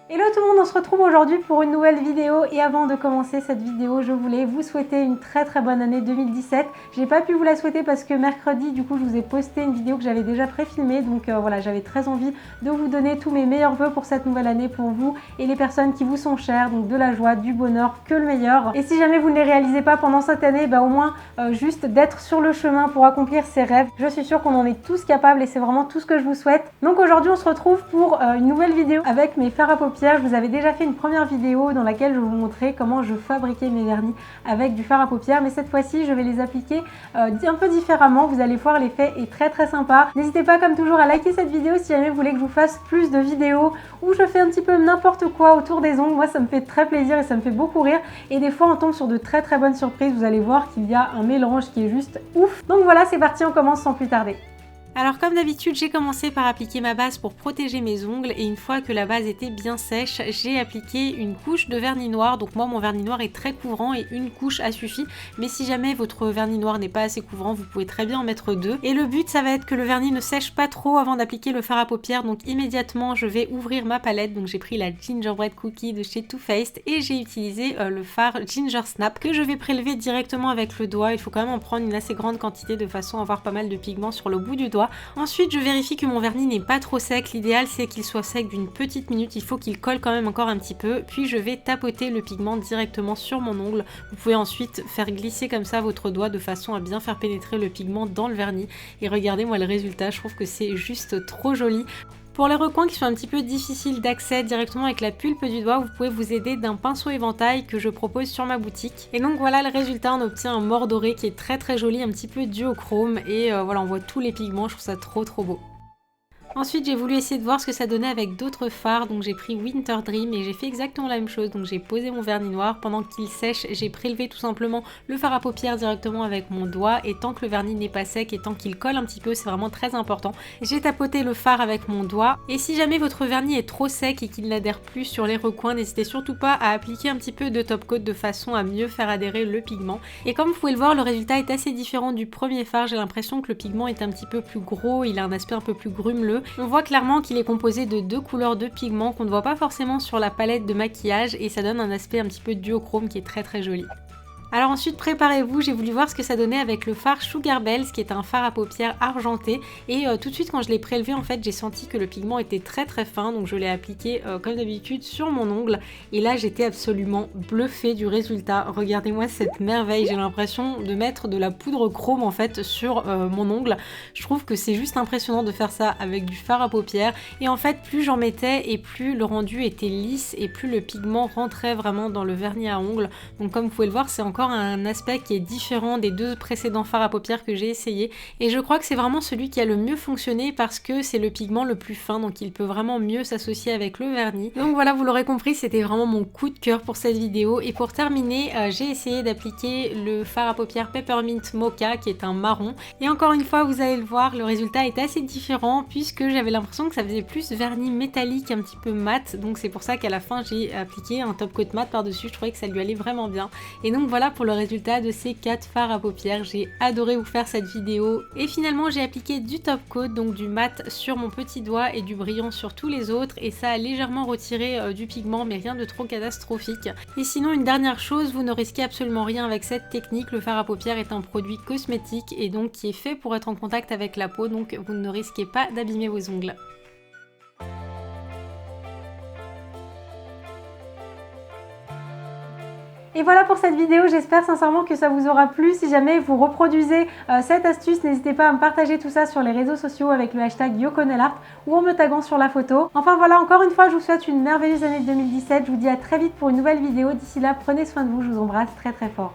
Hello tout le monde, on se retrouve aujourd'hui pour une nouvelle vidéo et avant de commencer cette vidéo, je voulais vous souhaiter une très bonne année 2017. J'ai pas pu vous la souhaiter parce que mercredi, du coup, je vous ai posté une vidéo que j'avais déjà pré-filmée, donc voilà, j'avais très envie de vous donner tous mes meilleurs vœux pour cette nouvelle année pour vous et les personnes qui vous sont chères, donc de la joie, du bonheur, que le meilleur. Et si jamais vous ne les réalisez pas pendant cette année, au moins juste d'être sur le chemin pour accomplir ses rêves. Je suis sûre qu'on en est tous capables et c'est vraiment tout ce que je vous souhaite. Donc aujourd'hui, on se retrouve pour une nouvelle vidéo avec mes fards à paupières. Je vous avais déjà fait une première vidéo dans laquelle je vous montrais comment je fabriquais mes vernis avec du fard à paupières, mais cette fois-ci je vais les appliquer un peu différemment. Vous allez voir, l'effet est très sympa. N'hésitez pas comme toujours à liker cette vidéo si jamais vous voulez que je vous fasse plus de vidéos où je fais un petit peu n'importe quoi autour des ongles. Moi ça me fait très plaisir et ça me fait beaucoup rire et des fois on tombe sur de très bonnes surprises. Vous allez voir qu'il y a un mélange qui est juste ouf. Donc voilà, c'est parti, on commence sans plus tarder. Alors comme d'habitude, j'ai commencé par appliquer ma base pour protéger mes ongles et une fois que la base était bien sèche, j'ai appliqué une couche de vernis noir. Donc moi mon vernis noir est très couvrant et une couche a suffi, mais si jamais votre vernis noir n'est pas assez couvrant, vous pouvez très bien en mettre deux. Et le but ça va être que le vernis ne sèche pas trop avant d'appliquer le fard à paupières, donc immédiatement je vais ouvrir ma palette. Donc j'ai pris la Gingerbread Cookie de chez Too Faced et j'ai utilisé le fard Ginger Snap que je vais prélever directement avec le doigt. Il faut quand même en prendre une assez grande quantité de façon à avoir pas mal de pigments sur le bout du doigt. Ensuite, je vérifie que mon vernis n'est pas trop sec. L'idéal, c'est qu'il soit sec d'une petite minute. Il faut qu'il colle quand même encore un petit peu. Puis, je vais tapoter le pigment directement sur mon ongle. Vous pouvez ensuite faire glisser comme ça votre doigt de façon à bien faire pénétrer le pigment dans le vernis. Et regardez-moi le résultat. Je trouve que c'est juste trop joli. Pour les recoins qui sont un petit peu difficiles d'accès directement avec la pulpe du doigt, vous pouvez vous aider d'un pinceau éventail que je propose sur ma boutique. Et donc voilà le résultat, on obtient un mort doré qui est très joli, un petit peu duochrome et voilà, on voit tous les pigments, je trouve ça trop beau. Ensuite, j'ai voulu essayer de voir ce que ça donnait avec d'autres fards, donc j'ai pris Winter Dream et j'ai fait exactement la même chose. Donc j'ai posé mon vernis noir, pendant qu'il sèche, j'ai prélevé tout simplement le fard à paupières directement avec mon doigt et tant que le vernis n'est pas sec et tant qu'il colle un petit peu, c'est vraiment très important. J'ai tapoté le fard avec mon doigt et si jamais votre vernis est trop sec et qu'il n'adhère plus sur les recoins, n'hésitez surtout pas à appliquer un petit peu de top coat de façon à mieux faire adhérer le pigment. Et comme vous pouvez le voir, le résultat est assez différent du premier fard. J'ai l'impression que le pigment est un petit peu plus gros, il a un aspect un peu plus grumeleux. On voit clairement qu'il est composé de deux couleurs de pigments qu'on ne voit pas forcément sur la palette de maquillage et ça donne un aspect un petit peu duochrome qui est très joli. Alors ensuite préparez-vous, j'ai voulu voir ce que ça donnait avec le fard Sugar Bells qui est un fard à paupières argenté et tout de suite quand je l'ai prélevé en fait j'ai senti que le pigment était très fin, donc je l'ai appliqué comme d'habitude sur mon ongle et là j'étais absolument bluffée du résultat. Regardez-moi cette merveille, j'ai l'impression de mettre de la poudre chrome en fait sur mon ongle. Je trouve que c'est juste impressionnant de faire ça avec du fard à paupières et en fait plus j'en mettais et plus le rendu était lisse et plus le pigment rentrait vraiment dans le vernis à ongles. Donc comme vous pouvez le voir, c'est encore un aspect qui est différent des deux précédents fards à paupières que j'ai essayé et je crois que c'est vraiment celui qui a le mieux fonctionné parce que c'est le pigment le plus fin, donc il peut vraiment mieux s'associer avec le vernis. Donc voilà, vous l'aurez compris, c'était vraiment mon coup de cœur pour cette vidéo. Et pour terminer, j'ai essayé d'appliquer le fard à paupières Peppermint Mocha qui est un marron et encore une fois vous allez le voir, le résultat est assez différent puisque j'avais l'impression que ça faisait plus vernis métallique, un petit peu mat, donc c'est pour ça qu'à la fin j'ai appliqué un top coat mat par dessus. Je trouvais que ça lui allait vraiment bien et donc voilà pour le résultat de ces 4 fards à paupières. J'ai adoré vous faire cette vidéo et finalement j'ai appliqué du top coat, donc du mat sur mon petit doigt et du brillant sur tous les autres et ça a légèrement retiré du pigment mais rien de trop catastrophique. Et sinon une dernière chose, vous ne risquez absolument rien avec cette technique. Le fard à paupières est un produit cosmétique et donc qui est fait pour être en contact avec la peau, donc vous ne risquez pas d'abîmer vos ongles. Et voilà pour cette vidéo, j'espère sincèrement que ça vous aura plu. Si jamais vous reproduisez cette astuce, n'hésitez pas à me partager tout ça sur les réseaux sociaux avec le hashtag YoConnellArt ou en me taguant sur la photo. Enfin voilà, encore une fois, je vous souhaite une merveilleuse année 2017. Je vous dis à très vite pour une nouvelle vidéo. D'ici là, prenez soin de vous, je vous embrasse très fort.